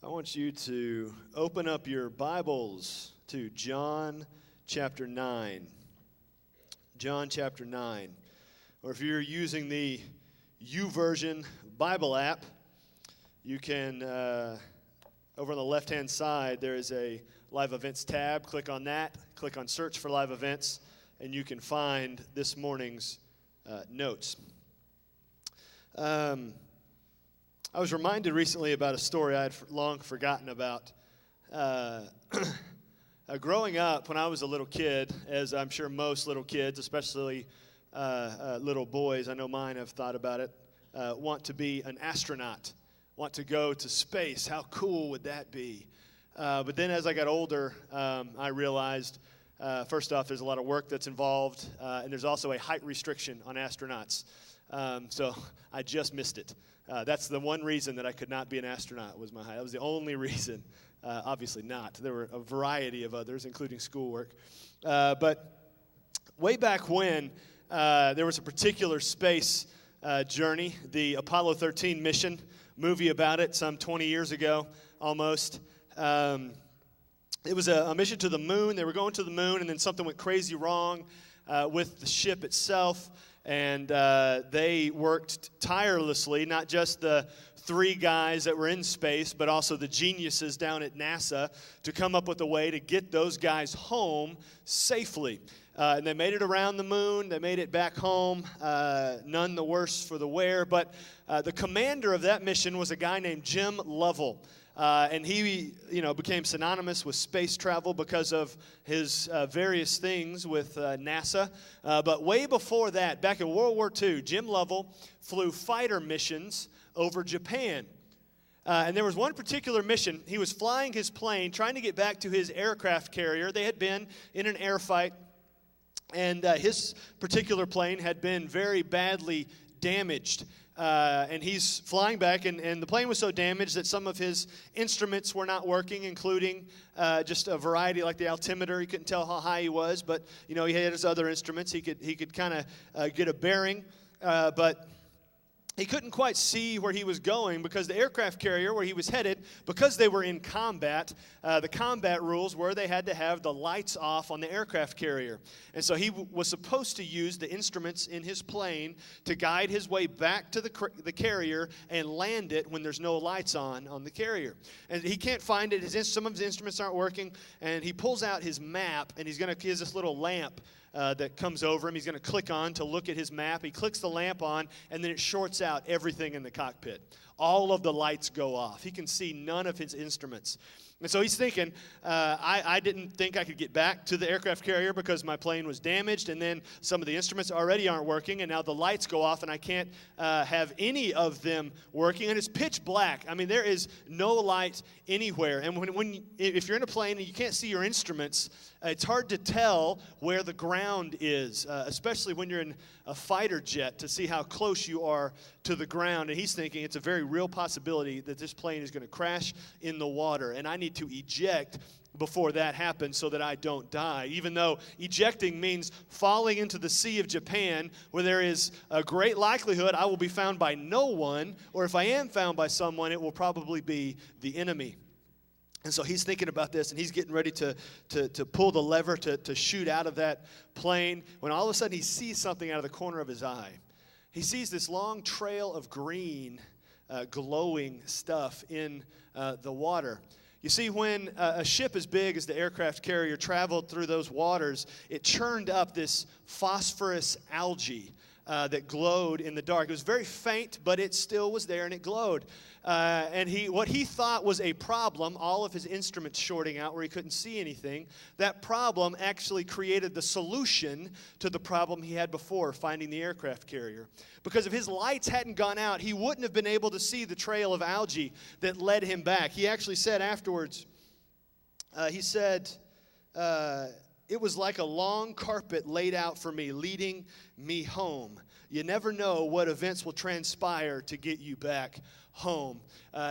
I want you to open up your Bibles to John chapter 9. John chapter 9. Or if you're using the YouVersion Bible app, you can, over on the left-hand side, there is a live events tab. Click on that, click on search for live events, and you can find this morning's notes. I was reminded recently about a story I had long forgotten about. Growing up, when I was a little kid, as I'm sure most little kids, especially little boys, I know mine have thought about it, want to be an astronaut, want to go to space. How cool would that be? But then as I got older, I realized, first off, there's a lot of work that's involved, and there's also a height restriction on astronauts. So I just missed it. That's the one reason that I could not be an astronaut was my height. That was the only reason. Obviously not. There were a variety of others, including schoolwork. But way back when, there was a particular space journey, the Apollo 13 mission, movie about it some 20 years ago almost. It was a mission to the moon. They were going to the moon, and then something went crazy wrong with the ship itself. And they worked tirelessly, not just the three guys that were in space, but also the geniuses down at NASA to come up with a way to get those guys home safely. And they made it around the moon. They made it back home, none the worse for the wear. But the commander of that mission was a guy named Jim Lovell. And he, became synonymous with space travel because of his various things with NASA. But way before that, back in World War II, Jim Lovell flew fighter missions over Japan. And there was one particular mission. He was flying his plane, trying to get back to his aircraft carrier. They had been in an air fight, and his particular plane had been very badly damaged. And he's flying back, and the plane was so damaged that some of his instruments were not working, including just a variety like the altimeter. He couldn't tell how high he was, but he had his other instruments. He could kind of get a bearing, but he couldn't quite see where he was going because the aircraft carrier where he was headed, because they were in combat, the combat rules were they had to have the lights off on the aircraft carrier. And so he was supposed to use the instruments in his plane to guide his way back to the carrier and land it when there's no lights on the carrier. And he can't find it. Some of his instruments aren't working, and he pulls out his map, and he has this little lamp that comes over him. He's going to click on to look at his map. He clicks the lamp on, and then it shorts out everything in the cockpit. All of the lights go off. He can see none of his instruments. And so he's thinking, I didn't think I could get back to the aircraft carrier because my plane was damaged, and then some of the instruments already aren't working, and now the lights go off, and I can't have any of them working, and it's pitch black. I mean, there is no light anywhere. And if you're in a plane and you can't see your instruments, it's hard to tell where the ground is, especially when you're in a fighter jet, to see how close you are to the ground. And he's thinking it's a very real possibility that this plane is going to crash in the water, and I need to eject before that happens so that I don't die, even though ejecting means falling into the Sea of Japan, where there is a great likelihood I will be found by no one, or if I am found by someone, it will probably be the enemy. And so he's thinking about this, and he's getting ready to pull the lever to shoot out of that plane, when all of a sudden he sees something out of the corner of his eye. He sees this long trail of green, glowing stuff in the water. You see, when a ship as big as the aircraft carrier traveled through those waters, it churned up this phosphorus algae that glowed in the dark. It was very faint, but it still was there, and it glowed. And what he thought was a problem, all of his instruments shorting out where he couldn't see anything, that problem actually created the solution to the problem he had before, finding the aircraft carrier. Because if his lights hadn't gone out, he wouldn't have been able to see the trail of algae that led him back. He actually said afterwards, it was like a long carpet laid out for me, leading me home. You never know what events will transpire to get you back home.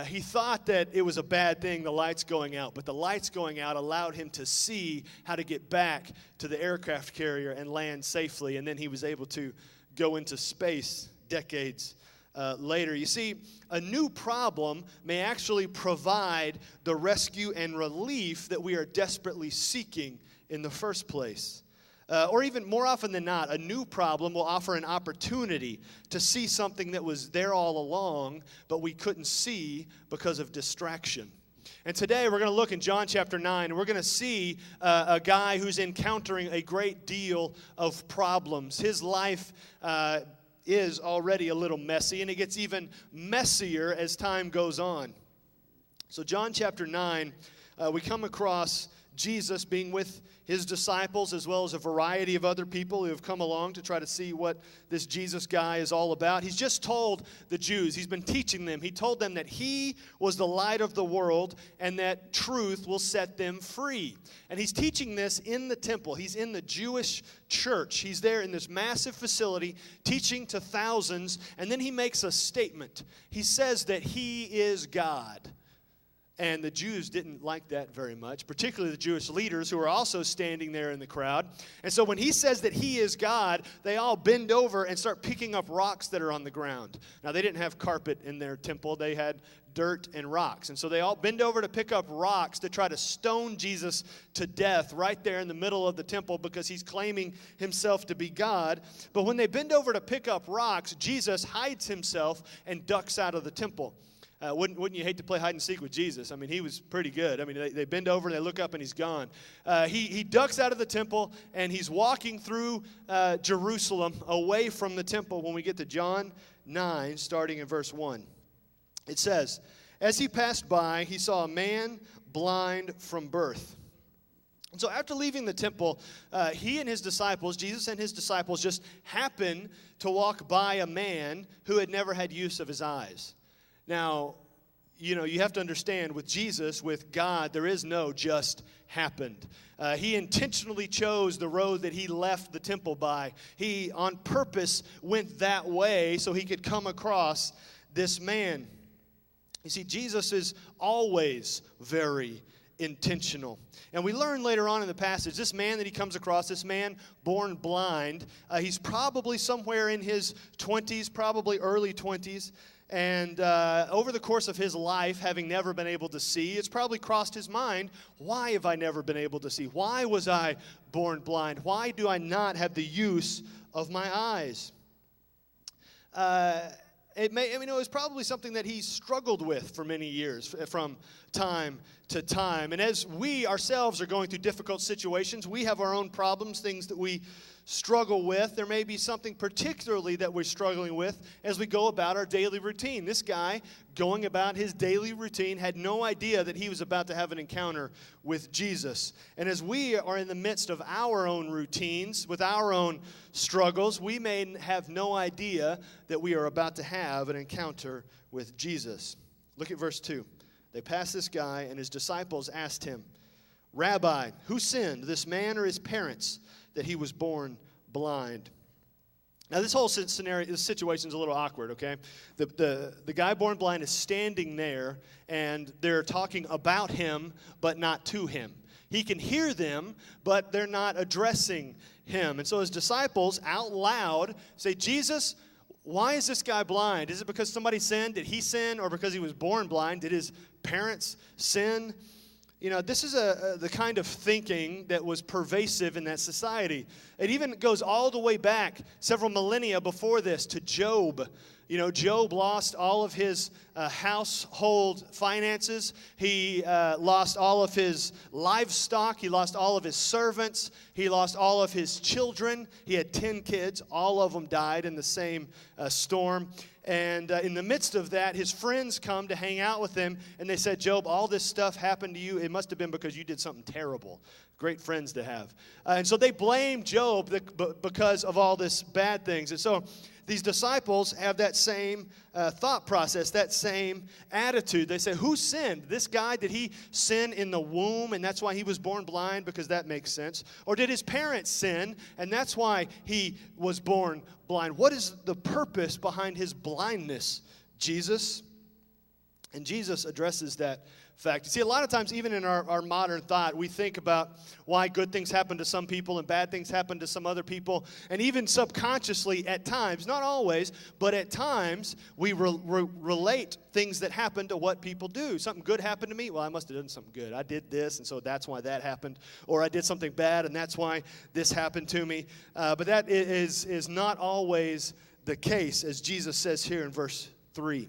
He thought that it was a bad thing, the lights going out, but the lights going out allowed him to see how to get back to the aircraft carrier and land safely, and then he was able to go into space decades later. You see, a new problem may actually provide the rescue and relief that we are desperately seeking in the first place. Or even more often than not, a new problem will offer an opportunity to see something that was there all along, but we couldn't see because of distraction. And today we're going to look in John chapter 9, and we're going to see a guy who's encountering a great deal of problems. His life is already a little messy, and it gets even messier as time goes on. So John chapter 9, we come across Jesus being with his disciples as well as a variety of other people who have come along to try to see what this Jesus guy is all about. He's just told the Jews, he's been teaching them, he told them that he was the light of the world and that truth will set them free. And he's teaching this in the temple. He's in the Jewish church. He's there in this massive facility teaching to thousands, and then he makes a statement. He says that he is God. And the Jews didn't like that very much, particularly the Jewish leaders who were also standing there in the crowd. And so when he says that he is God, they all bend over and start picking up rocks that are on the ground. Now, they didn't have carpet in their temple. They had dirt and rocks. And so they all bend over to pick up rocks to try to stone Jesus to death right there in the middle of the temple because he's claiming himself to be God. But when they bend over to pick up rocks, Jesus hides himself and ducks out of the temple. Wouldn't you hate to play hide and seek with Jesus? I mean, he was pretty good. I mean, they bend over, they look up, and he's gone. He ducks out of the temple, and he's walking through Jerusalem away from the temple when we get to John 9, starting in verse 1. It says, "As he passed by, he saw a man blind from birth." And so after leaving the temple, he and his disciples, Jesus and his disciples, just happened to walk by a man who had never had use of his eyes. Now, you have to understand, with Jesus, with God, there is no just happened. He intentionally chose the road that he left the temple by. He, on purpose, went that way so he could come across this man. You see, Jesus is always very intentional. And we learn later on in the passage, this man that he comes across, this man born blind, he's probably somewhere in his 20s, probably early 20s. And over the course of his life, having never been able to see, it's probably crossed his mind, why have I never been able to see? Why was I born blind? Why do I not have the use of my eyes? It was probably something that he struggled with for many years, from time to time. And as we ourselves are going through difficult situations, we have our own problems, things that we struggle with. There may be something particularly that we're struggling with as we go about our daily routine. This guy, going about his daily routine, had no idea that he was about to have an encounter with Jesus. And as we are in the midst of our own routines, with our own struggles, we may have no idea that we are about to have an encounter with Jesus. Look at verse 2. They passed this guy, and his disciples asked him, "Rabbi, who sinned, this man or his parents, that he was born blind?" Now, this whole scenario, this situation is a little awkward, okay? The guy born blind is standing there, and they're talking about him, but not to him. He can hear them, but they're not addressing him. And so his disciples, out loud, say, "Jesus, why is this guy blind? Is it because somebody sinned? Did he sin? Or because he was born blind? Did his parents sin?" This is the kind of thinking that was pervasive in that society. It even goes all the way back several millennia before this to Job. Job lost all of his household finances. He lost all of his livestock. He lost all of his servants. He lost all of his children. He had 10 kids. All of them died in the same storm. And in the midst of that, his friends come to hang out with him, and they said, "Job, all this stuff happened to you. It must have been because you did something terrible." Great friends to have. And so they blame Job because of all this bad things. And so these disciples have that same thought process, that same attitude. They say, who sinned? This guy, did he sin in the womb, and that's why he was born blind? Because that makes sense. Or did his parents sin, and that's why he was born blind? What is the purpose behind his blindness, Jesus? And Jesus addresses that fact. You see, a lot of times, even in our modern thought, we think about why good things happen to some people and bad things happen to some other people. And even subconsciously at times, not always, but at times, we relate things that happen to what people do. Something good happened to me. Well, I must have done something good. I did this, and so that's why that happened. Or I did something bad, and that's why this happened to me. But that is not always the case, as Jesus says here in verse 3.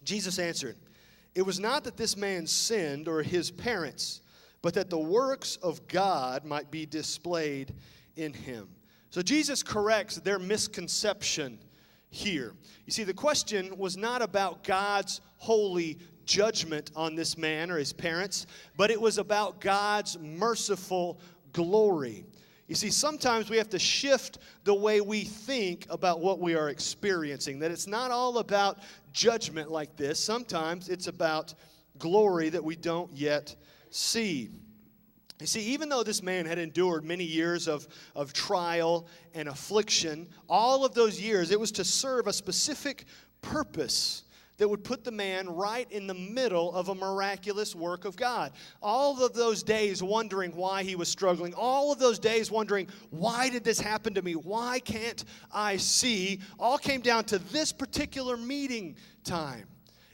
Jesus answered, "It was not that this man sinned or his parents, but that the works of God might be displayed in him." So Jesus corrects their misconception here. You see, the question was not about God's holy judgment on this man or his parents, but it was about God's merciful glory. You see, sometimes we have to shift the way we think about what we are experiencing, that it's not all about judgment like this. Sometimes it's about glory that we don't yet see. You see, even though this man had endured many years of trial and affliction, all of those years, it was to serve a specific purpose that would put the man right in the middle of a miraculous work of God. All of those days wondering why he was struggling, all of those days wondering, why did this happen to me? Why can't I see? All came down to this particular meeting time.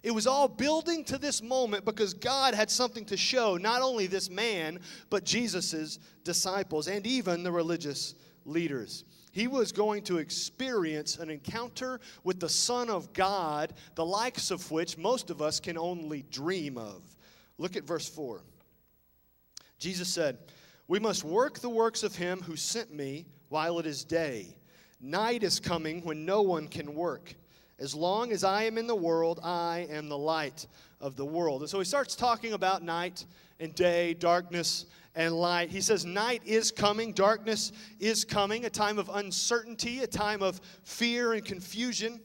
It was all building to this moment because God had something to show, not only this man, but Jesus' disciples and even the religious leaders. He was going to experience an encounter with the Son of God, the likes of which most of us can only dream of. Look at verse 4. Jesus said, "We must work the works of him who sent me while it is day. Night is coming when no one can work. As long as I am in the world, I am the light of the world." And so he starts talking about night and day, darkness and light. He says night is coming, darkness is coming, a time of uncertainty, a time of fear and confusion.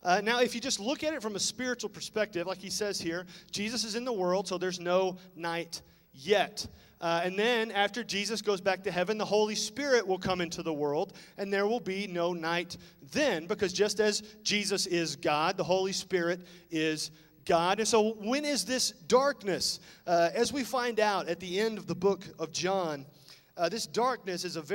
Now, if you just look at it from a spiritual perspective, like he says here, Jesus is in the world, so there's no night yet. And then after Jesus goes back to heaven, the Holy Spirit will come into the world, and there will be no night then, because just as Jesus is God, the Holy Spirit is God. And so when is this darkness? As we find out at the end of the book of John, this darkness is it's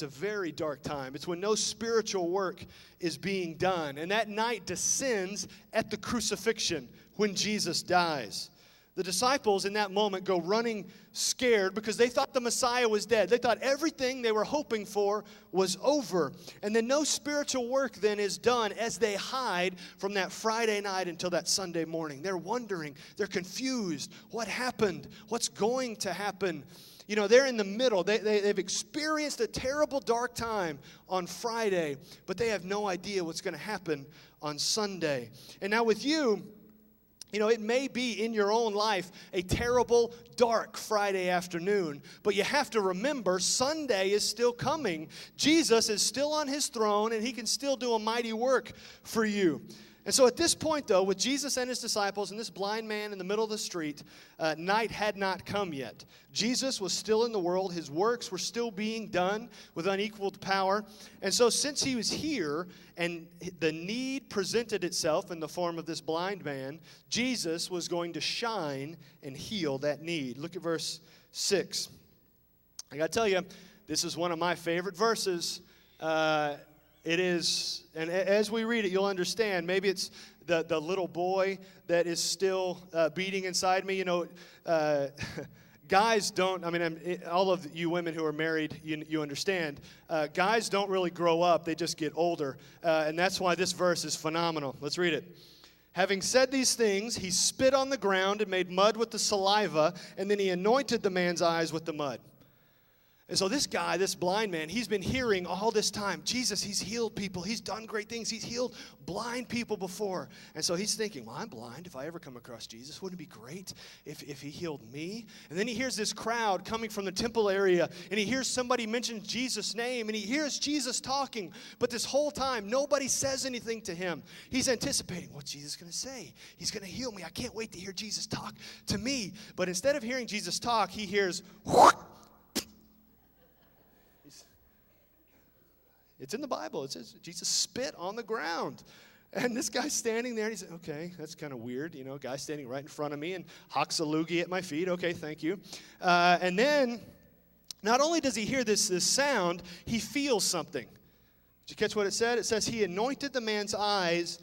a very dark time. It's when no spiritual work is being done. And that night descends at the crucifixion when Jesus dies. The disciples in that moment go running scared because they thought the Messiah was dead. They thought everything they were hoping for was over. And then no spiritual work then is done as they hide from that Friday night until that Sunday morning. They're wondering. They're confused. What happened? What's going to happen? You know, they're in the middle. They've experienced a terrible dark time on Friday, but they have no idea what's going to happen on Sunday. And now with you, you know, it may be in your own life a terrible, dark Friday afternoon, but you have to remember Sunday is still coming. Jesus is still on his throne, and he can still do a mighty work for you. And so at this point, though, with Jesus and his disciples and this blind man in the middle of the street, night had not come yet. Jesus was still in the world. His works were still being done with unequaled power. And so since he was here and the need presented itself in the form of this blind man, Jesus was going to shine and heal that need. Look at verse 6. I got to tell you, this is one of my favorite verses. It is, and as we read it, you'll understand. Maybe it's the little boy that is still beating inside me. You know, guys don't, all of you women who are married, you understand. Guys don't really grow up. They just get older. And that's why this verse is phenomenal. Let's read it. Having said these things, he spit on the ground and made mud with the saliva, and then he anointed the man's eyes with the mud. And so this guy, this blind man, he's been hearing all this time, Jesus, he's healed people. He's done great things. He's healed blind people before. And so he's thinking, well, I'm blind. If I ever come across Jesus, wouldn't it be great if he healed me? And then he hears this crowd coming from the temple area, and he hears somebody mention Jesus' name, and he hears Jesus talking. But this whole time, nobody says anything to him. He's anticipating, what's Jesus going to say? He's going to heal me. I can't wait to hear Jesus talk to me. But instead of hearing Jesus talk, he hears, whoosh. It's in the Bible. It says Jesus spit on the ground. And this guy's standing there, and he said, okay, that's kind of weird, guy standing right in front of me and hawks a loogie at my feet. Okay, thank you. And then, not only does he hear this sound, he feels something. Did you catch what it said? It says he anointed the man's eyes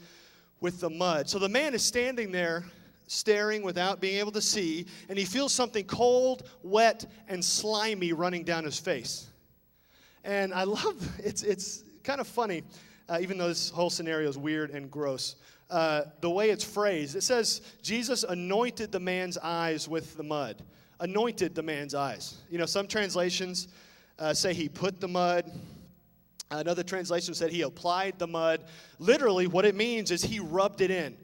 with the mud. So the man is standing there, staring without being able to see, and he feels something cold, wet, and slimy running down his face. And I love, it's kind of funny, even though this whole scenario is weird and gross, the way it's phrased. It says Jesus anointed the man's eyes with the mud. Anointed the man's eyes. Some translations say he put the mud. Another translation said he applied the mud. Literally, what it means is he rubbed it in.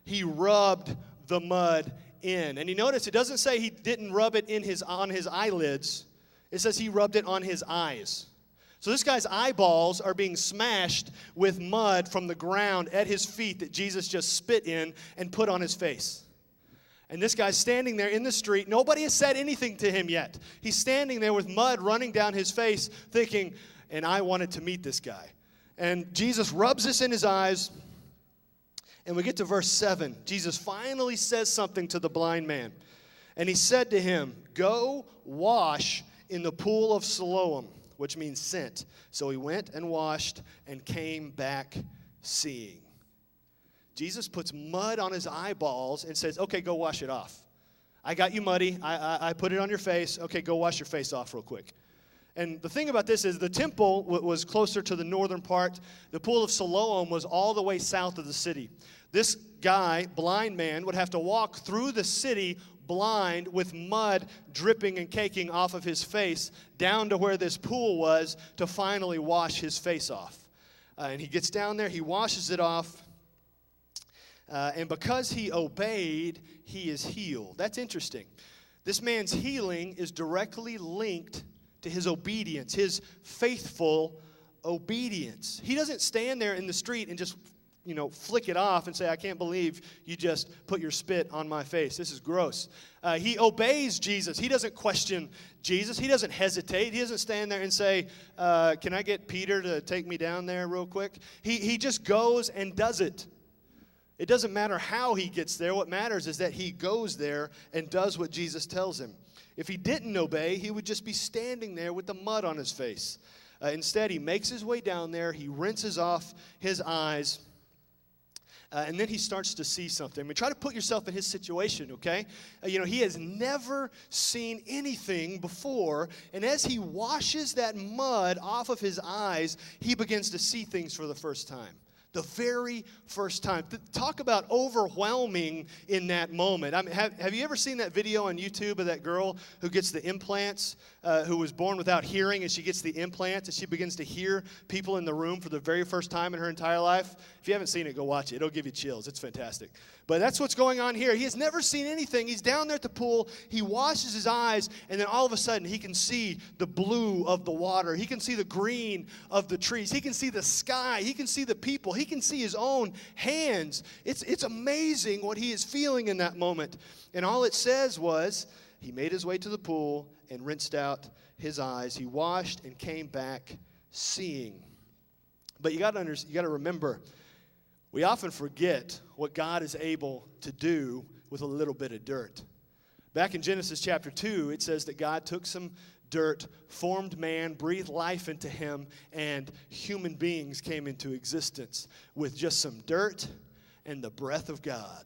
He rubbed the mud in. And you notice it doesn't say he didn't rub it on his eyelids. It says he rubbed it on his eyes. So this guy's eyeballs are being smashed with mud from the ground at his feet that Jesus just spit in and put on his face. And this guy's standing there in the street. Nobody has said anything to him yet. He's standing there with mud running down his face thinking, and I wanted to meet this guy. And Jesus rubs this in his eyes. And we get to verse 7. Jesus finally says something to the blind man. And he said to him, go wash in the pool of Siloam, which means sent. So he went and washed and came back seeing. Jesus puts mud on his eyeballs and says, okay, go wash it off. I got you muddy. I put it on your face. Okay, go wash your face off real quick. And the thing about this is the temple was closer to the northern part. The pool of Siloam was all the way south of the city. This guy, blind man, would have to walk through the city blind with mud dripping and caking off of his face down to where this pool was to finally wash his face off. And he gets down there, he washes it off, and because he obeyed, he is healed. That's interesting. This man's healing is directly linked to his obedience, his faithful obedience. He doesn't stand there in the street and just flick it off and say, I can't believe you just put your spit on my face. This is gross. He obeys Jesus. He doesn't question Jesus. He doesn't hesitate. He doesn't stand there and say, can I get Peter to take me down there real quick? He just goes and does it. It doesn't matter how he gets there. What matters is that he goes there and does what Jesus tells him. If he didn't obey, he would just be standing there with the mud on his face. Instead, he makes his way down there. He rinses off his eyes. And then he starts to see something. I mean, try to put yourself in his situation, okay? He has never seen anything before. And as he washes that mud off of his eyes, he begins to see things for the first time. The very first time. Talk about overwhelming in that moment. I mean, have you ever seen that video on YouTube of that girl who gets the implants, who was born without hearing, and she gets the implants, and she begins to hear people in the room for the very first time in her entire life? If you haven't seen it, go watch it. It'll give you chills. It's fantastic. But that's what's going on here. He has never seen anything. He's down there at the pool. He washes his eyes, and then all of a sudden, he can see the blue of the water. He can see the green of the trees. He can see the sky. He can see the people. He can see his own hands. It's amazing what he is feeling in that moment. And all it says was, he made his way to the pool and rinsed out his eyes. He washed and came back seeing. But you got to remember, we often forget what God is able to do with a little bit of dirt. Back in Genesis chapter 2, it says that God took some dirt, formed man, breathed life into him, and human beings came into existence with just some dirt and the breath of God.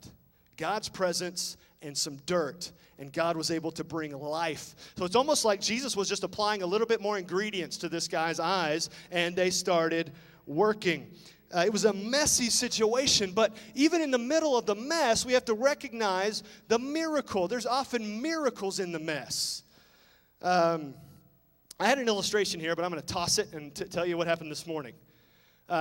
God's presence and some dirt, and God was able to bring life. So it's almost like Jesus was just applying a little bit more ingredients to this guy's eyes, and they started working. It was a messy situation, but even in the middle of the mess, we have to recognize the miracle. There's often miracles in the mess. I had an illustration here, but I'm going to toss it and tell you what happened this morning.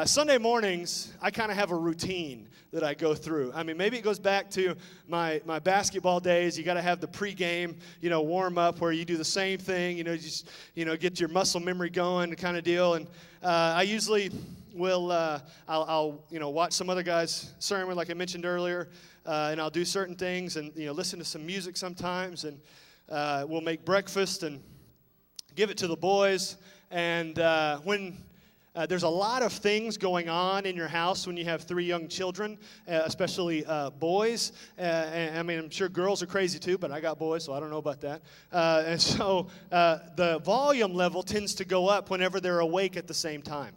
Sunday mornings, I kind of have a routine that I go through. I mean, maybe it goes back to my basketball days. You got to have the pregame, warm up where you do the same thing, just get your muscle memory going kind of deal. And I usually will I'll watch some other guy's sermon like I mentioned earlier, and I'll do certain things and listen to some music sometimes, and we'll make breakfast and give it to the boys. And when There's a lot of things going on in your house when you have 3 young children, especially boys. I mean, I'm sure girls are crazy too, but I got boys, so I don't know about that. And so the volume level tends to go up whenever they're awake at the same time,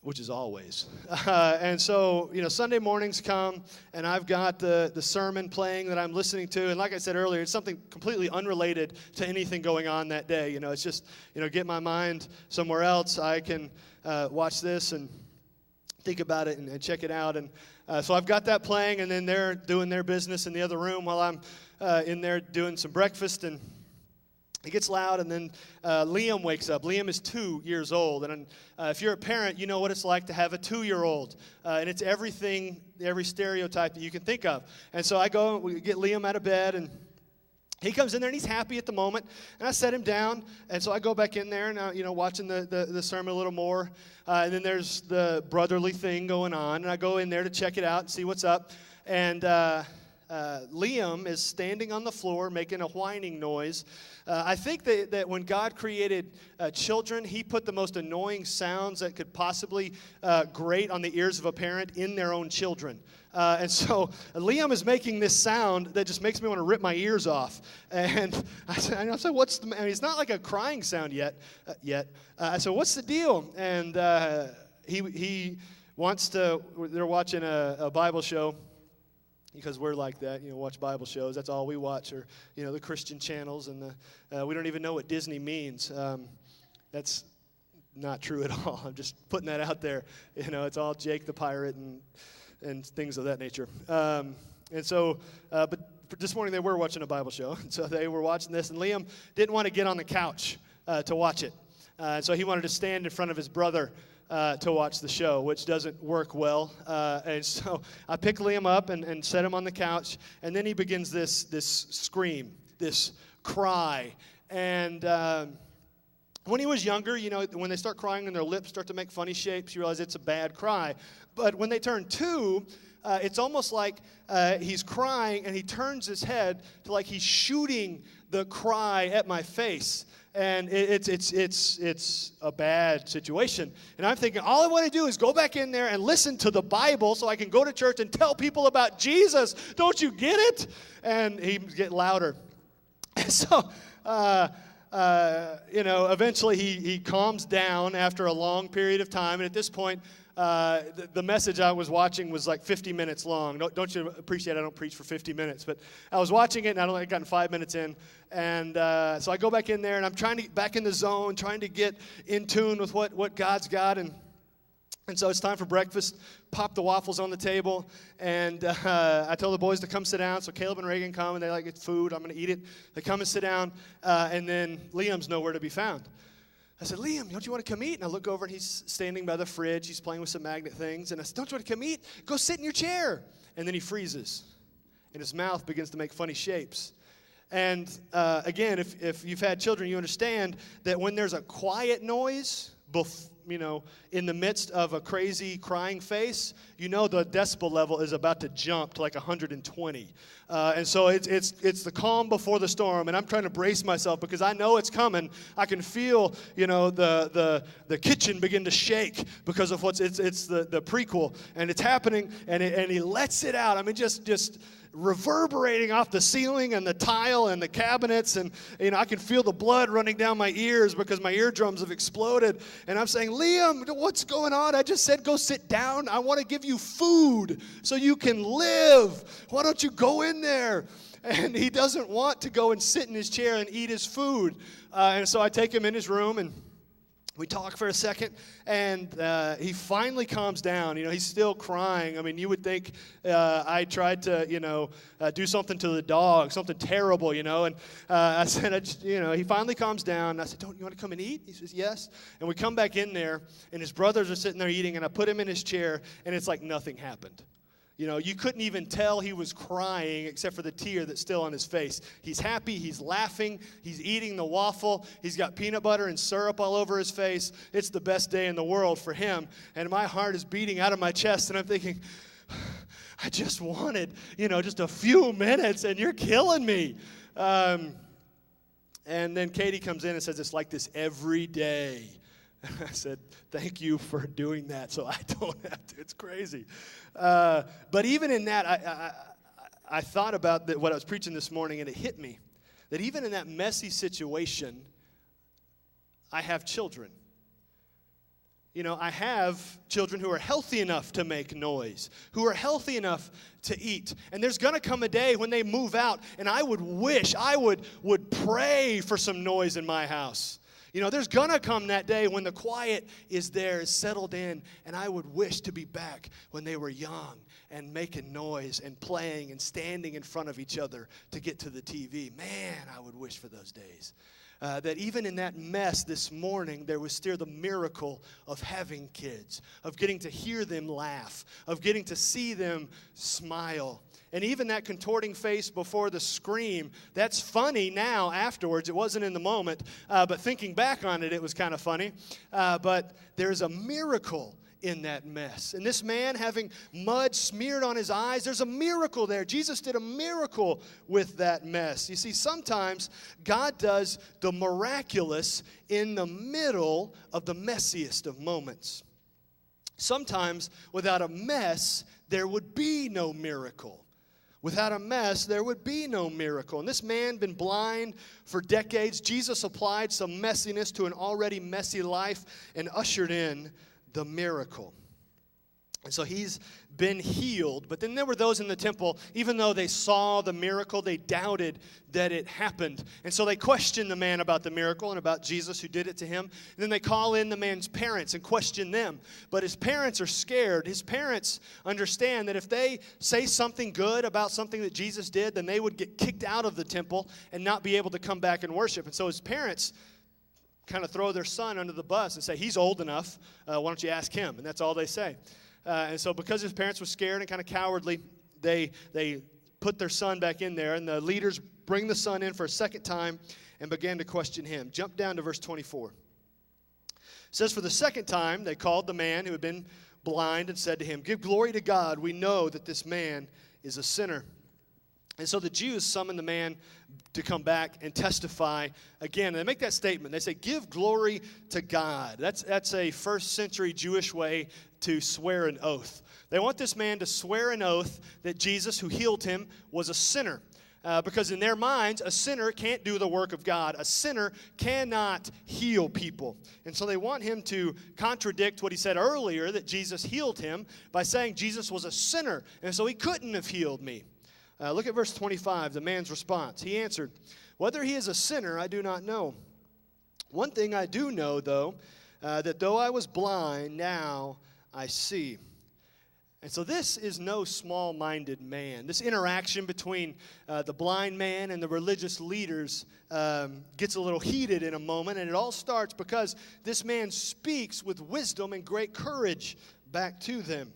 which is always. And so, Sunday mornings come, and I've got the sermon playing that I'm listening to. And like I said earlier, it's something completely unrelated to anything going on that day. It's just, get my mind somewhere else. I can watch this and think about it and check it out. And so I've got that playing, and then they're doing their business in the other room while I'm in there doing some breakfast. And it gets loud, and then Liam wakes up. Liam is 2 years old, and if you're a parent, you know what it's like to have a 2-year-old, and it's everything, every stereotype that you can think of. And so we get Liam out of bed, and he comes in there, and he's happy at the moment, and I set him down, and so I go back in there, and watching the sermon a little more, and then there's the brotherly thing going on, and I go in there to check it out and see what's up, and Liam is standing on the floor making a whining noise. I think that when God created children, he put the most annoying sounds that could possibly grate on the ears of a parent in their own children. And so Liam is making this sound that just makes me want to rip my ears off. And I said, what's the, it's not like a crying sound yet. I said, what's the deal? And he wants to, they're watching a Bible show. Because we're like that, watch Bible shows. That's all we watch, or the Christian channels, and we don't even know what Disney means. That's not true at all. I'm just putting that out there. It's all Jake the Pirate and things of that nature. And so, but this morning they were watching a Bible show, and so they were watching this, and Liam didn't want to get on the couch to watch it, so he wanted to stand in front of his brother to watch the show, which doesn't work well. And so I pick Liam up and set him on the couch, and then he begins this scream, this cry. And when he was younger, when they start crying and their lips start to make funny shapes, you realize it's a bad cry. But when they turn 2, it's almost like he's crying, and he turns his head to like he's shooting the cry at my face. And it's a bad situation. And I'm thinking, all I want to do is go back in there and listen to the Bible so I can go to church and tell people about Jesus. Don't you get it? And he get louder. And so, eventually he calms down after a long period of time. And at this point, the message I was watching was like 50 minutes long. Don't you appreciate I don't preach for 50 minutes? But I was watching it, and I'd only gotten 5 minutes in. And so I go back in there, and I'm trying to get back in the zone, trying to get in tune with what God's got. And so it's time for breakfast. Pop the waffles on the table. And I tell the boys to come sit down. So Caleb and Reagan come, and they like, it's food. I'm going to eat it. They come and sit down. And then Liam's nowhere to be found. I said, Liam, don't you want to come eat? And I look over, and he's standing by the fridge. He's playing with some magnet things. And I said, don't you want to come eat? Go sit in your chair. And then he freezes, and his mouth begins to make funny shapes. And again, if you've had children, you understand that when there's a quiet noise, in the midst of a crazy crying face, the decibel level is about to jump to like 120. And so it's the calm before the storm, and I'm trying to brace myself because I know it's coming. I can feel, the kitchen begin to shake because of it's the prequel, and it's happening, and he lets it out. I mean, just reverberating off the ceiling and the tile and the cabinets, and I can feel the blood running down my ears because my eardrums have exploded. And I'm saying, Liam, what's going on? I just said go sit down. I want to give you food so you can live. Why don't you go in there? And he doesn't want to go and sit in his chair and eat his food. And so I take him in his room, and we talk for a second, and he finally calms down. He's still crying. I mean, you would think I tried to, do something to the dog, something terrible, And I said, he finally calms down. And I said, don't you want to come and eat? He says, yes. And we come back in there, and his brothers are sitting there eating, and I put him in his chair, and it's like nothing happened. You couldn't even tell he was crying except for the tear that's still on his face. He's happy, he's laughing, he's eating the waffle, he's got peanut butter and syrup all over his face. It's the best day in the world for him. And my heart is beating out of my chest, and I'm thinking, I just wanted, just a few minutes, and you're killing me. And then Katie comes in and says, it's like this every day. I said, thank you for doing that so I don't have to. It's crazy. But even in that, I thought about what I was preaching this morning, and it hit me that even in that messy situation, I have children. You know, I have children who are healthy enough to make noise, who are healthy enough to eat. And there's going to come a day when they move out, and I would wish, I would pray for some noise in my house. You know, there's going to come that day when the quiet is there, is settled in, and I would wish to be back when they were young and making noise and playing and standing in front of each other to get to the TV. Man, I would wish for those days. That even in that mess this morning, there was still the miracle of having kids, of getting to hear them laugh, of getting to see them smile. And even that contorting face before the scream, that's funny now afterwards. It wasn't in the moment, but thinking back on it, it was kind of funny. But there's a miracle in that mess. And this man having mud smeared on his eyes, there's a miracle there. Jesus did a miracle with that mess. You see, sometimes God does the miraculous in the middle of the messiest of moments. Sometimes without a mess, there would be no miracle. Without a mess, there would be no miracle. And this man been blind for decades. Jesus applied some messiness to an already messy life and ushered in the miracle. And so he's been healed. But then there were those in the temple, even though they saw the miracle, they doubted that it happened. And so they questioned the man about the miracle and about Jesus who did it to him. And then they call in the man's parents and question them. But his parents are scared. His parents understand that if they say something good about something that Jesus did, then they would get kicked out of the temple and not be able to come back and worship. And so his parents kind of throw their son under the bus and say, he's old enough, why don't you ask him? And that's all they say. And so because his parents were scared and kind of cowardly, they put their son back in there, and the leaders bring the son in for a second time and began to question him. Jump down to verse 24. It says, for the second time they called the man who had been blind and said to him, give glory to God, we know that this man is a sinner. And so the Jews summoned the man to come back and testify again. And they make that statement. They say, give glory to God. That's a first century Jewish way to swear an oath. They want this man to swear an oath that Jesus, who healed him, was a sinner. Because in their minds, a sinner can't do the work of God. A sinner cannot heal people. And so they want him to contradict what he said earlier, that Jesus healed him, by saying Jesus was a sinner, and so he couldn't have healed me. Look at verse 25, the man's response. He answered, whether he is a sinner, I do not know. One thing I do know, though, that though I was blind, now I see. And so this is no small-minded man. This interaction between the blind man and the religious leaders gets a little heated in a moment, and it all starts because this man speaks with wisdom and great courage back to them.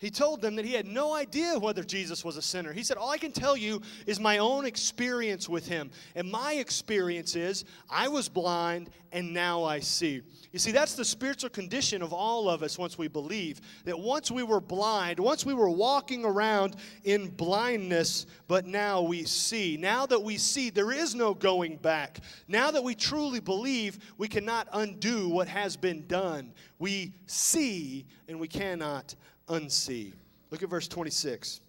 He told them that he had no idea whether Jesus was a sinner. He said, all I can tell you is my own experience with him. And my experience is I was blind and now I see. You see, that's the spiritual condition of all of us once we believe. That once we were blind, once we were walking around in blindness, but now we see. Now that we see, there is no going back. Now that we truly believe, we cannot undo what has been done. We see and we cannot unsee. Look at verse 26.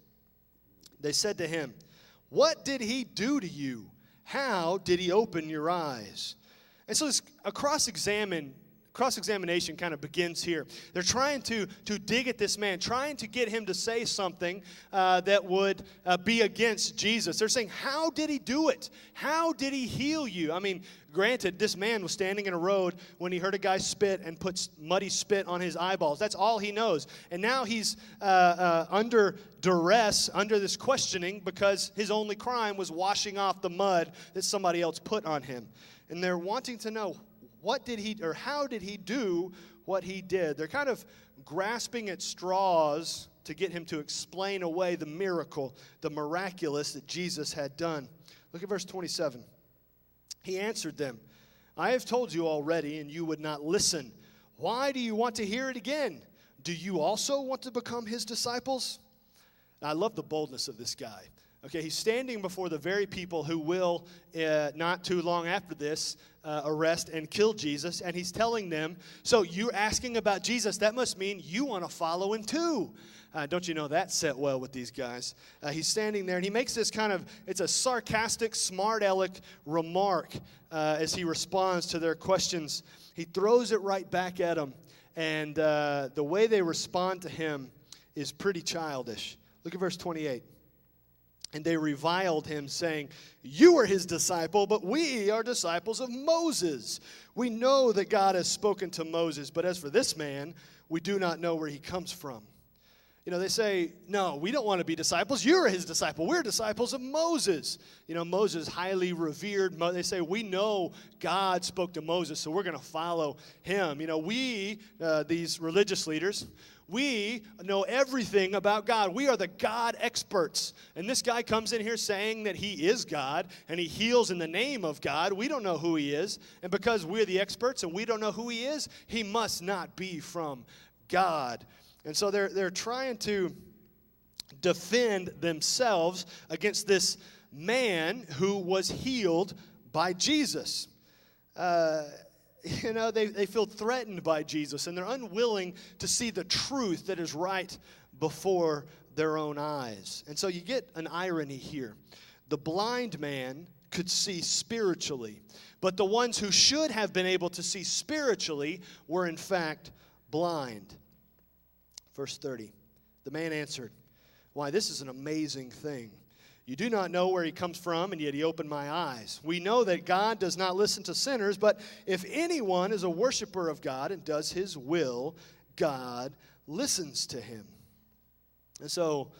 They said to him, what did he do to you? How did he open your eyes? And so this cross-examination kind of begins here. They're trying to dig at this man, trying to get him to say something that would be against Jesus. They're saying, how did he do it? How did he heal you? I mean, granted, this man was standing in a road when he heard a guy spit and put muddy spit on his eyeballs. That's all he knows. And now he's under duress, under this questioning, because his only crime was washing off the mud that somebody else put on him. And they're wanting to know, what did he, or how did he do what he did? They're kind of grasping at straws to get him to explain away the miracle, the miraculous that Jesus had done. Look at verse 27. He answered them, I have told you already, and you would not listen. Why do you want to hear it again? Do you also want to become his disciples? Now, I love the boldness of this guy. Okay, he's standing before the very people who will, not too long after this, arrest and kill Jesus. And he's telling them, so you're asking about Jesus. That must mean you want to follow him too. Don't you know that set well with these guys? He's standing there, and he makes this it's a sarcastic, smart-aleck remark as he responds to their questions. He throws it right back at them, and the way they respond to him is pretty childish. Look at verse 28. And they reviled him, saying, "You are his disciple, but we are disciples of Moses. We know that God has spoken to Moses, but as for this man, we do not know where he comes from." You know, they say, "No, we don't want to be disciples. You're his disciple. We're disciples of Moses." You know, Moses, highly revered. They say, "We know God spoke to Moses, so we're going to follow him." You know, these religious leaders, we know everything about God. We are the God experts. And this guy comes in here saying that he is God and he heals in the name of God. We don't know who he is. And because we're the experts and we don't know who he is, he must not be from God. And so they're trying to defend themselves against this man who was healed by Jesus. You know, they feel threatened by Jesus, and they're unwilling to see the truth that is right before their own eyes. And so you get an irony here. The blind man could see spiritually, but the ones who should have been able to see spiritually were in fact blind. Verse 30, the man answered, "Why, this is an amazing thing. You do not know where he comes from, and yet he opened my eyes. We know that God does not listen to sinners, but if anyone is a worshiper of God and does his will, God listens to him." And so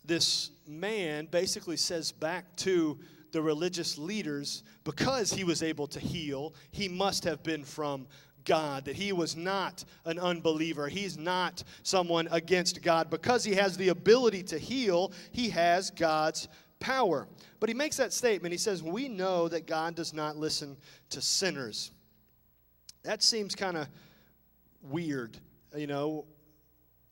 this man basically says back to the religious leaders, because he was able to heal, he must have been from God, that he was not an unbeliever. He's not someone against God. Because he has the ability to heal, he has God's power. But he makes that statement. He says, "We know that God does not listen to sinners." That seems kind of weird, you know,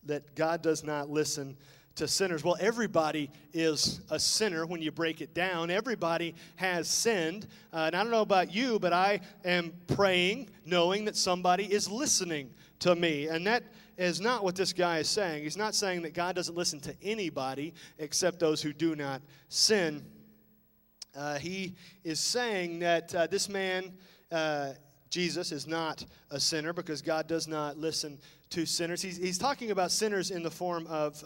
that God does not listen to sinners. Well, everybody is a sinner when you break it down. Everybody has sinned. And I don't know about you, but I am praying knowing that somebody is listening to me. And that is not what this guy is saying. He's not saying that God doesn't listen to anybody except those who do not sin. He is saying that this man, Jesus, is not a sinner because God does not listen to sinners. He's talking about sinners in the form of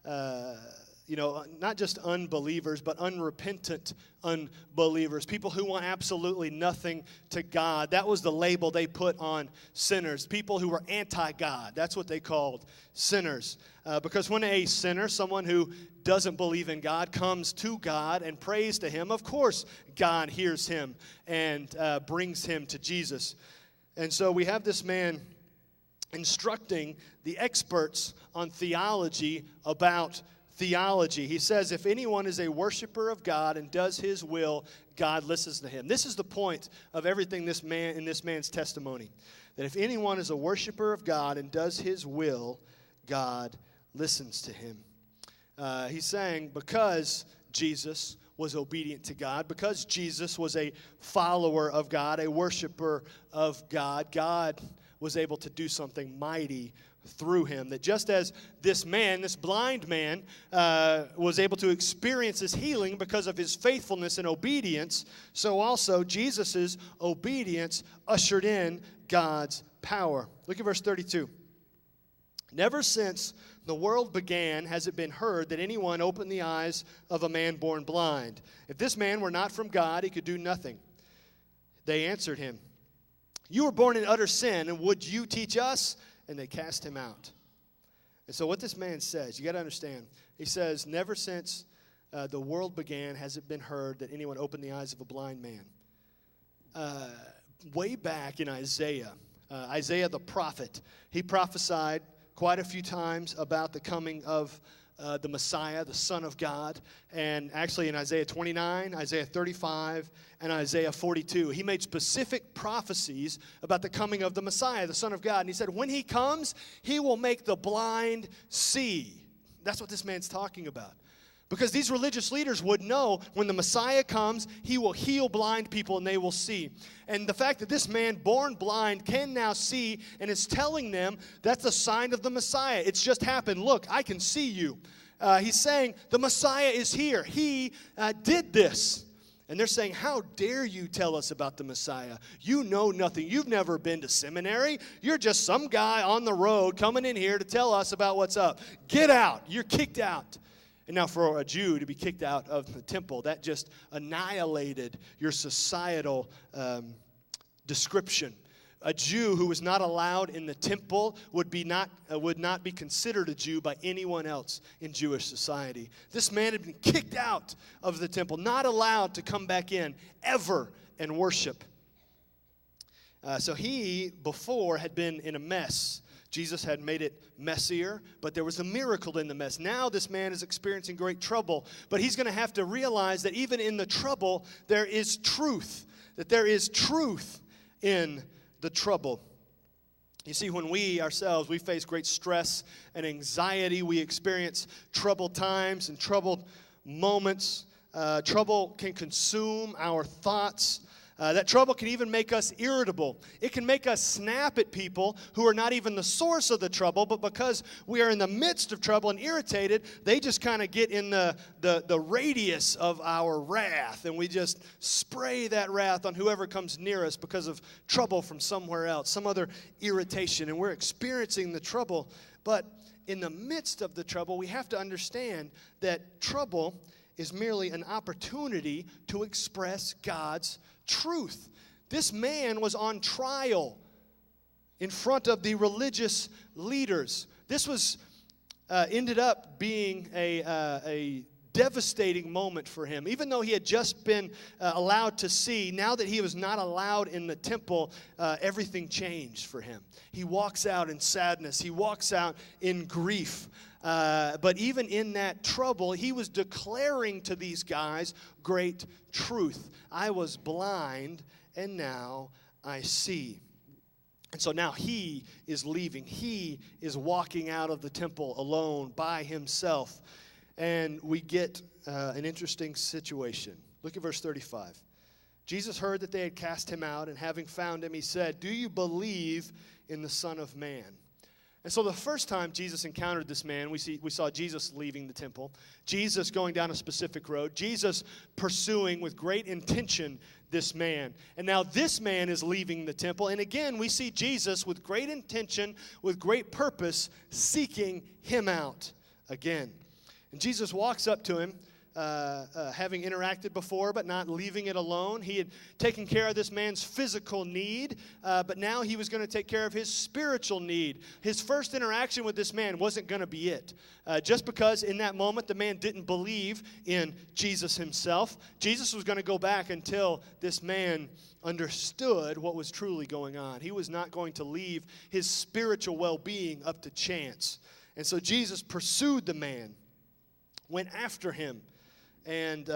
not just unbelievers, but unrepentant unbelievers, people who want absolutely nothing to God. That was the label they put on sinners, people who were anti-God. That's what they called sinners. Because when a sinner, someone who doesn't believe in God, comes to God and prays to him, of course God hears him and brings him to Jesus. And so we have this man instructing the experts on theology about theology. He says, if anyone is a worshiper of God and does his will, God listens to him. This is the point of everything in this man's testimony. That if anyone is a worshiper of God and does his will, God listens to him. He's saying because Jesus was obedient to God, because Jesus was a follower of God, a worshiper of God, God was able to do something mighty through him. That just as this man, this blind man, was able to experience his healing because of his faithfulness and obedience, so also Jesus' obedience ushered in God's power. Look at verse 32. Never since the world began has it been heard that anyone opened the eyes of a man born blind. If this man were not from God, he could do nothing. They answered him, "You were born in utter sin, and would you teach us?" And they cast him out. And so what this man says, you got to understand. He says, never since the world began has it been heard that anyone opened the eyes of a blind man. Way back in Isaiah the prophet, he prophesied quite a few times about the coming of the Messiah, the Son of God. And actually in Isaiah 29, Isaiah 35, and Isaiah 42, he made specific prophecies about the coming of the Messiah, the Son of God. And he said, when he comes, he will make the blind see. That's what this man's talking about. Because these religious leaders would know when the Messiah comes, he will heal blind people and they will see. And the fact that this man, born blind, can now see and is telling them that's a sign of the Messiah. It's just happened. Look, I can see you. He's saying the Messiah is here. He did this. And they're saying, how dare you tell us about the Messiah? You know nothing. You've never been to seminary. You're just some guy on the road coming in here to tell us about what's up. Get out. You're kicked out. And now for a Jew to be kicked out of the temple, that just annihilated your societal description. A Jew who was not allowed in the temple would not be considered a Jew by anyone else in Jewish society. This man had been kicked out of the temple, not allowed to come back in ever and worship. So he, before, had been in a mess. Jesus had made it messier, but there was a miracle in the mess. Now this man is experiencing great trouble, but he's going to have to realize that even in the trouble, there is truth, that there is truth in the trouble. You see, when we ourselves, we face great stress and anxiety, we experience troubled times and troubled moments. Trouble can consume our thoughts. That trouble can even make us irritable. It can make us snap at people who are not even the source of the trouble, but because we are in the midst of trouble and irritated, they just kind of get in the radius of our wrath, and we just spray that wrath on whoever comes near us because of trouble from somewhere else, some other irritation, and we're experiencing the trouble. But in the midst of the trouble, we have to understand that trouble is merely an opportunity to express God's truth. This man was on trial in front of the religious leaders. This was ended up being a devastating moment for him. Even though he had just been allowed to see, now that he was not allowed in the temple, everything changed for him. He walks out in sadness. He walks out in grief. But even in that trouble, he was declaring to these guys great truth. I was blind, and now I see. And so now he is leaving. He is walking out of the temple alone by himself. And we get an interesting situation. Look at verse 35. Jesus heard that they had cast him out, and having found him, he said, "Do you believe in the Son of Man?" And so the first time Jesus encountered this man, we saw Jesus leaving the temple, Jesus going down a specific road, Jesus pursuing with great intention this man. And now this man is leaving the temple, and again we see Jesus with great intention, with great purpose, seeking him out again. And Jesus walks up to him, having interacted before, but not leaving it alone. He had taken care of this man's physical need, but now he was going to take care of his spiritual need. His first interaction with this man wasn't going to be it. Just because in that moment the man didn't believe in Jesus himself, Jesus was going to go back until this man understood what was truly going on. He was not going to leave his spiritual well-being up to chance. And so Jesus pursued the man, went after him, and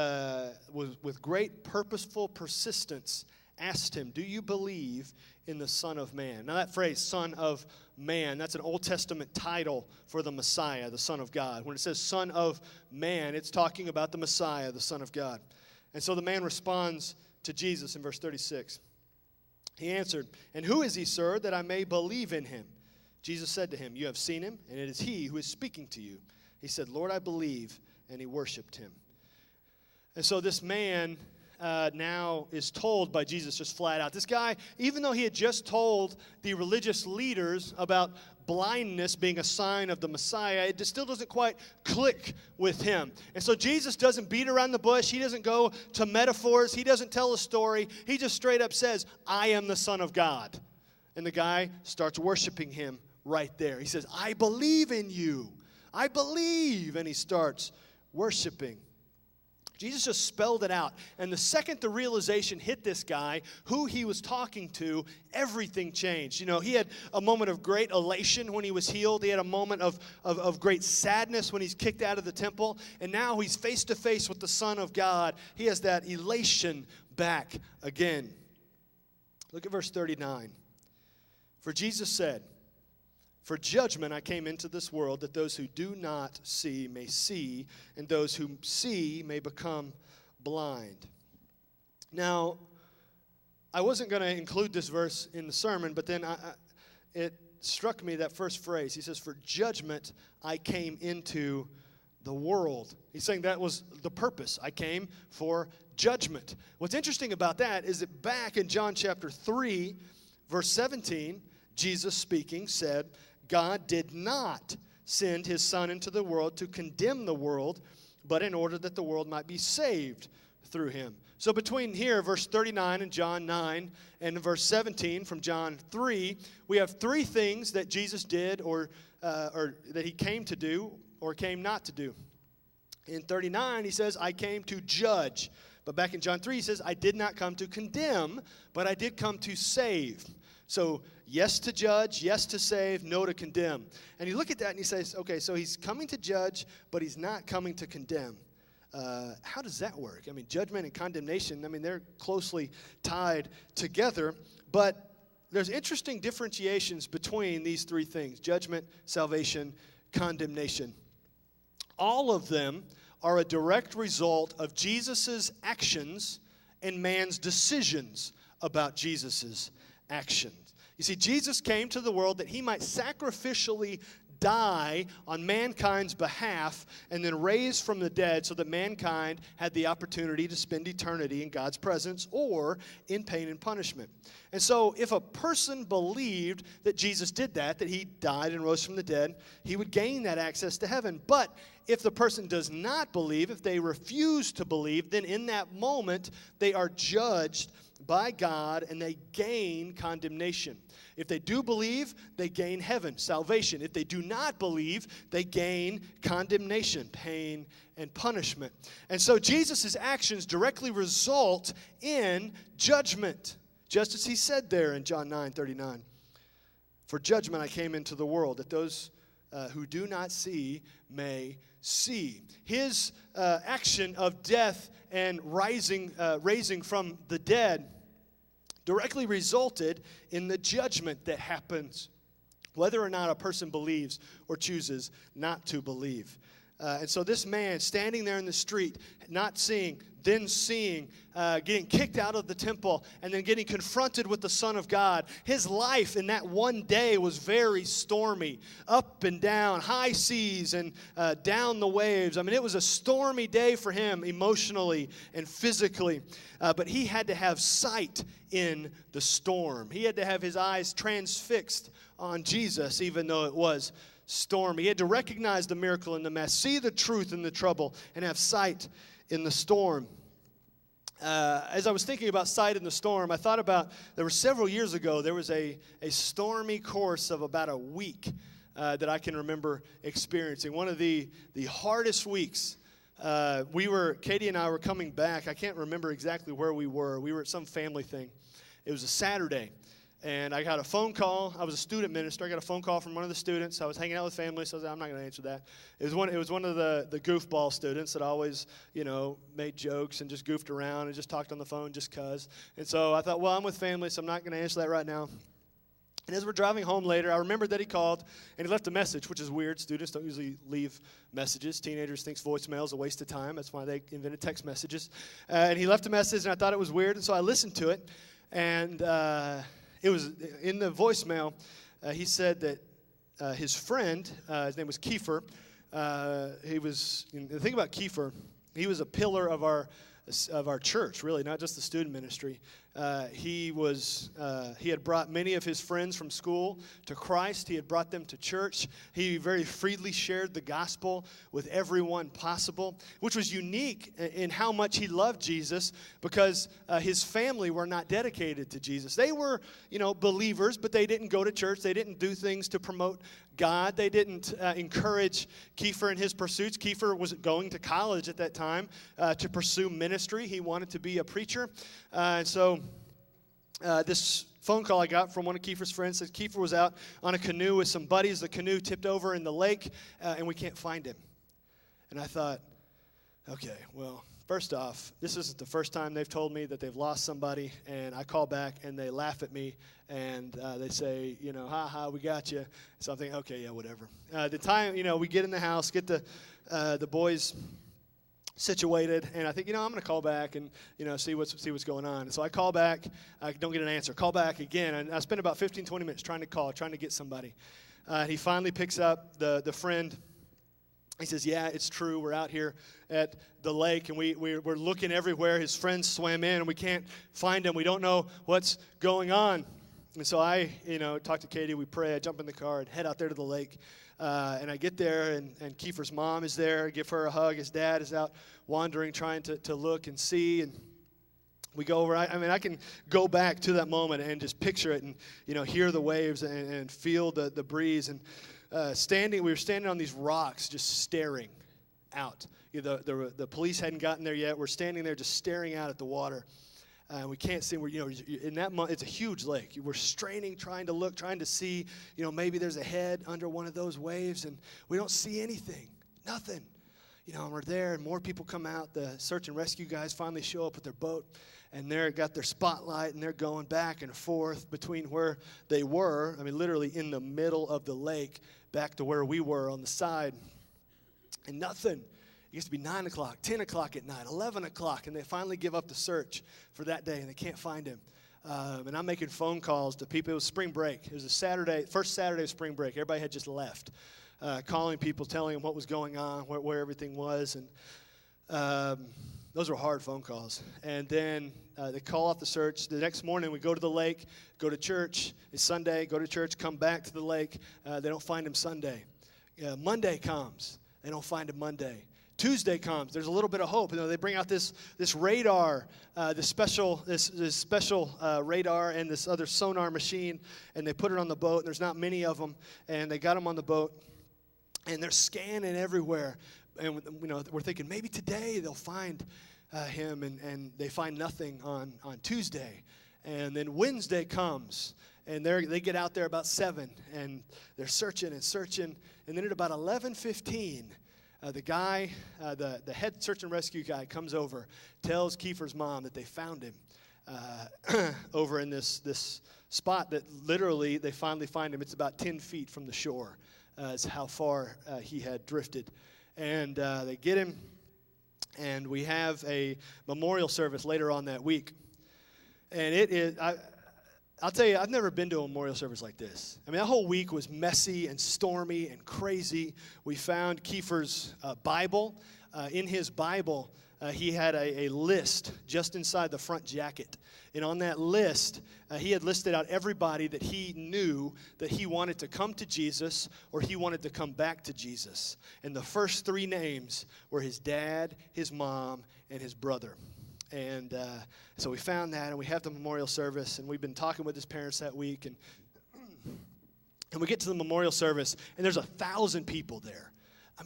with great purposeful persistence asked him, "Do you believe in the Son of Man?" Now that phrase, Son of Man, that's an Old Testament title for the Messiah, the Son of God. When it says Son of Man, it's talking about the Messiah, the Son of God. And so the man responds to Jesus in verse 36. He answered, "And who is he, sir, that I may believe in him?" Jesus said to him, "You have seen him, and it is he who is speaking to you." He said, "Lord, I believe," and he worshiped him. And so this man now is told by Jesus just flat out. This guy, even though he had just told the religious leaders about blindness being a sign of the Messiah, it still doesn't quite click with him. And so Jesus doesn't beat around the bush. He doesn't go to metaphors. He doesn't tell a story. He just straight up says, "I am the Son of God." And the guy starts worshiping him right there. He says, "I believe in you. I believe." And he starts worshiping. Jesus just spelled it out. And the second the realization hit this guy, who he was talking to, everything changed. You know, he had a moment of great elation when he was healed. He had a moment of great sadness when he's kicked out of the temple. And now he's face to face with the Son of God. He has that elation back again. Look at verse 39. For Jesus said, For judgment I came into this world, that those who do not see may see, and those who see may become blind. Now, I wasn't going to include this verse in the sermon, but then it struck me, that first phrase. He says, for judgment I came into the world. He's saying that was the purpose. I came for judgment. What's interesting about that is that back in John chapter 3, verse 17, Jesus speaking said, God did not send his Son into the world to condemn the world, but in order that the world might be saved through him. So between here, verse 39 in John 9 and verse 17 from John 3, we have three things that Jesus did or that he came to do or came not to do. In 39, he says, I came to judge. But back in John 3, he says, I did not come to condemn, but I did come to save. So yes to judge, yes to save, no to condemn. And you look at that and he says, okay, so he's coming to judge, but he's not coming to condemn. How does that work? I mean, judgment and condemnation, I mean, they're closely tied together. But there's interesting differentiations between these three things: judgment, salvation, condemnation. All of them are a direct result of Jesus' actions and man's decisions about Jesus' actions. You see, Jesus came to the world that he might sacrificially die on mankind's behalf and then raise from the dead so that mankind had the opportunity to spend eternity in God's presence or in pain and punishment. And so if a person believed that Jesus did that he died and rose from the dead, he would gain that access to heaven. But if the person does not believe, if they refuse to believe, then in that moment they are judged by God and they gain condemnation. If they do believe, they gain heaven, salvation. If they do not believe, they gain condemnation, pain, and punishment. And so Jesus' actions directly result in judgment, just as he said there in John 9:39. For judgment I came into the world, that those who do not see may see. His action of death and raising from the dead directly resulted in the judgment that happens, whether or not a person believes or chooses not to believe. And so this man standing there in the street, not seeing, then seeing, getting kicked out of the temple, and then getting confronted with the Son of God. His life in that one day was very stormy, up and down, high seas and down the waves. I mean, it was a stormy day for him emotionally and physically. But he had to have sight in the storm. He had to have his eyes transfixed on Jesus, even though it was storm. He had to recognize the miracle in the mess, see the truth in the trouble, and have sight in the storm. As I was thinking about sight in the storm, I thought about, there were several years ago, there was a stormy course of about a week that I can remember experiencing. One of the hardest weeks. Katie and I were coming back. I can't remember exactly where we were. We were at some family thing. It was a Saturday. And I got a phone call. I was a student minister. I got a phone call from one of the students. I was hanging out with family, so I was like, I'm not going to answer that. It was one of the goofball students that always, made jokes and just goofed around and just talked on the phone just because. And so I thought, well, I'm with family, so I'm not going to answer that right now. And as we're driving home later, I remembered that he called and he left a message, which is weird. Students don't usually leave messages. Teenagers think voicemail is a waste of time. That's why they invented text messages. And he left a message, and I thought it was weird, and so I listened to it. And it was in the voicemail. He said that his friend, his name was Kiefer. The thing about Kiefer, he was a pillar of our church, really, not just the student ministry. He had brought many of his friends from school to Christ. He had brought them to church. He very freely shared the gospel with everyone possible, which was unique in how much he loved Jesus, because his family were not dedicated to Jesus. They were, believers, but they didn't go to church. They didn't do things to promote God. They didn't encourage Kiefer in his pursuits. Kiefer was going to college at that time to pursue ministry. He wanted to be a preacher. And so this phone call I got from one of Kiefer's friends said Kiefer was out on a canoe with some buddies. The canoe tipped over in the lake, and we can't find him. And I thought, okay, well, First off, this isn't the first time they've told me that they've lost somebody, and I call back and they laugh at me, and they say, ha, we got you. So I'm thinking, okay, yeah, whatever. The time, we get in the house, get the boys situated, and I think, I'm going to call back and, see what's going on. And so I call back, I don't get an answer. Call back again, and I spend about 15, 20 minutes trying to get somebody. He finally picks up the friend. He says, yeah, it's true. We're out here at the lake, and we're looking everywhere. His friends swam in, and we can't find him. We don't know what's going on. And so I, talk to Katie. We pray. I jump in the car and head out there to the lake. And I get there, and Kiefer's mom is there. I give her a hug. His dad is out wandering, trying to look and see. And we go over. I can go back to that moment and just picture it and, hear the waves and feel the breeze. And we were standing on these rocks just staring out. The police hadn't gotten there yet. We're standing there just staring out at the water. We can't see. We're, in that it's a huge lake. We're straining, trying to look, trying to see, maybe there's a head under one of those waves, and we don't see anything, nothing. And we're there, and more people come out. The search and rescue guys finally show up with their boat, and they're got their spotlight, and they're going back and forth between where they were, literally in the middle of the lake, back to where we were on the side, and nothing. It used to be 9 o'clock, 10 o'clock at night, 11 o'clock, and they finally give up the search for that day, and they can't find him. And I'm making phone calls to people. It was spring break. It was first Saturday of spring break. Everybody had just left. Calling people, telling them what was going on, where everything was. And those were hard phone calls. And then they call off the search. The next morning, we go to the lake, go to church. It's Sunday, go to church, come back to the lake. They don't find him Sunday. Monday comes. They don't find him Monday. Tuesday comes. There's a little bit of hope. They bring out this radar, this special radar and this other sonar machine, and they put it on the boat. And there's not many of them, and they got them on the boat, and they're scanning everywhere. And we're thinking maybe today they'll find him, and they find nothing on Tuesday, and then Wednesday comes. And they get out there about 7, and they're searching and searching, and then at about 11:15. The guy, the head search and rescue guy comes over, tells Kiefer's mom that they found him over in this spot that literally they finally find him. It's about 10 feet from the shore is how far he had drifted. And they get him, and we have a memorial service later on that week. And it is... I'll tell you, I've never been to a memorial service like this. That whole week was messy and stormy and crazy. We found Kiefer's Bible. In his Bible, he had a list just inside the front jacket. And on that list, he had listed out everybody that he knew that he wanted to come to Jesus or he wanted to come back to Jesus. And the first 3 names were his dad, his mom, and his brother. And so we found that, and we have the memorial service, and we've been talking with his parents that week, and we get to the memorial service, and there's 1,000 people there.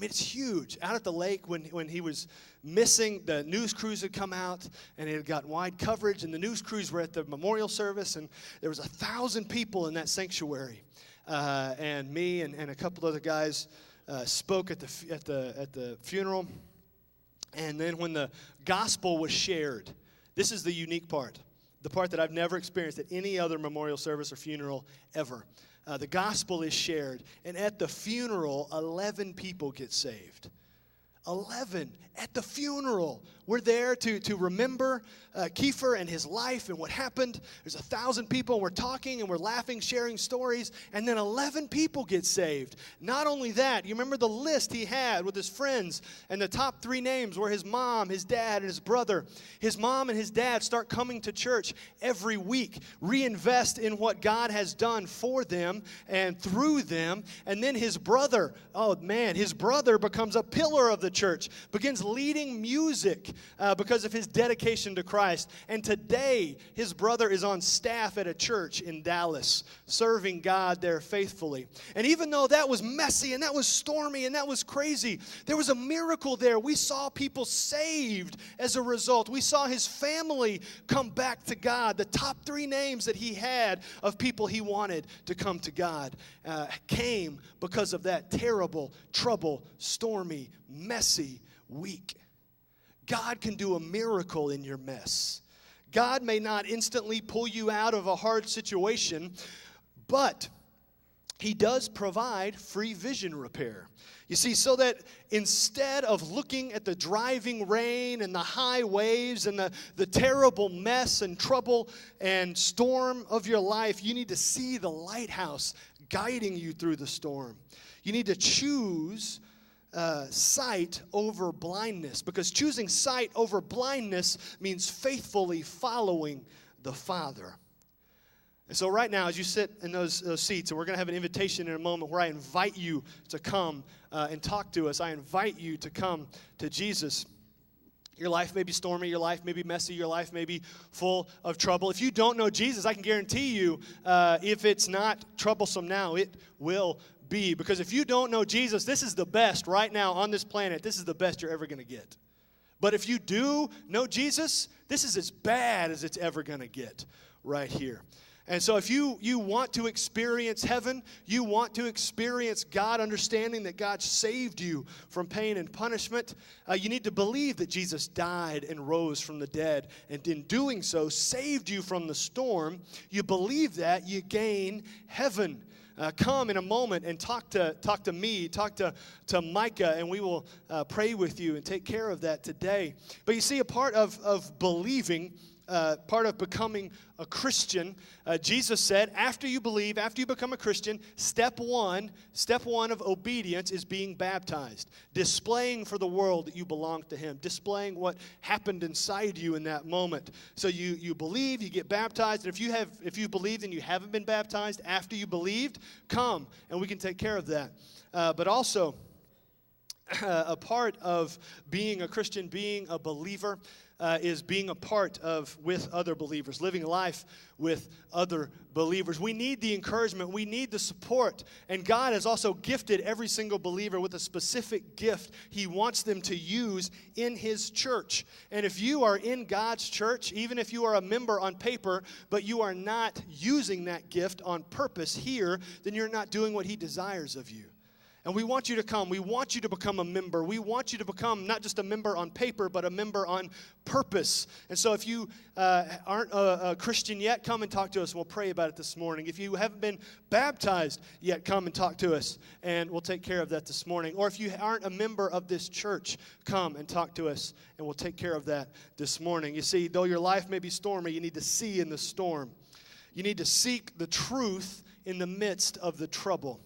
It's huge. Out at the lake, when he was missing, the news crews had come out, and it had gotten wide coverage, and the news crews were at the memorial service, and there was 1,000 people in that sanctuary. And me and a couple other guys spoke at the funeral. And then when the gospel was shared, this is the unique part, the part that I've never experienced at any other memorial service or funeral ever. The gospel is shared, and at the funeral, 11 people get saved. 11 at the funeral. We're there to remember Kiefer and his life and what happened. There's 1,000 people, and we're talking, and we're laughing, sharing stories, and then 11 people get saved. Not only that, you remember the list he had with his friends, and the top 3 names were his mom, his dad, and his brother. His mom and his dad start coming to church every week, reinvest in what God has done for them and through them, and then his brother, his brother becomes a pillar of the church, begins leading music because of his dedication to Christ. And today, his brother is on staff at a church in Dallas, serving God there faithfully. And even though that was messy and that was stormy and that was crazy, there was a miracle there. We saw people saved as a result. We saw his family come back to God. The top 3 names that he had of people he wanted to come to God came because of that terrible, trouble, stormy, messy week. God can do a miracle in your mess. God may not instantly pull you out of a hard situation, but He does provide free vision repair. You see, so that instead of looking at the driving rain and the high waves and the terrible mess and trouble and storm of your life, you need to see the lighthouse guiding you through the storm. You need to choose sight over blindness, because choosing sight over blindness means faithfully following the Father. And so right now, as you sit in those seats, and we're going to have an invitation in a moment where I invite you to come and talk to us. I invite you to come to Jesus. Your life may be stormy, your life may be messy, your life may be full of trouble. If you don't know Jesus, I can guarantee you, if it's not troublesome now, it will be. Because if you don't know Jesus, this is the best right now on this planet. This is the best you're ever going to get. But if you do know Jesus, this is as bad as it's ever going to get right here. And so if you want to experience heaven, you want to experience God, understanding that God saved you from pain and punishment, you need to believe that Jesus died and rose from the dead, and in doing so saved you from the storm. You believe that, you gain heaven. Come in a moment and talk to me, talk to Micah, and we will pray with you and take care of that today. But you see, a part of believing, part of becoming a Christian, Jesus said, after you believe, after you become a Christian, step one of obedience is being baptized, displaying for the world that you belong to Him, displaying what happened inside you in that moment. So you believe, you get baptized, and if you believed and you haven't been baptized after you believed, come and we can take care of that. But also, a part of being a Christian, being a believer, is being a part of with other believers, living life with other believers. We need the encouragement. We need the support. And God has also gifted every single believer with a specific gift He wants them to use in His church. And if you are in God's church, even if you are a member on paper, but you are not using that gift on purpose here, then you're not doing what He desires of you. And we want you to come. We want you to become a member. We want you to become not just a member on paper, but a member on purpose. And so if you aren't a Christian yet, come and talk to us, and we'll pray about it this morning. If you haven't been baptized yet, come and talk to us, and we'll take care of that this morning. Or if you aren't a member of this church, come and talk to us, and we'll take care of that this morning. You see, though your life may be stormy, you need to see in the storm. You need to seek the truth in the midst of the trouble.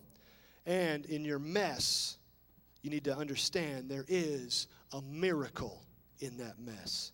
And in your mess, you need to understand there is a miracle in that mess.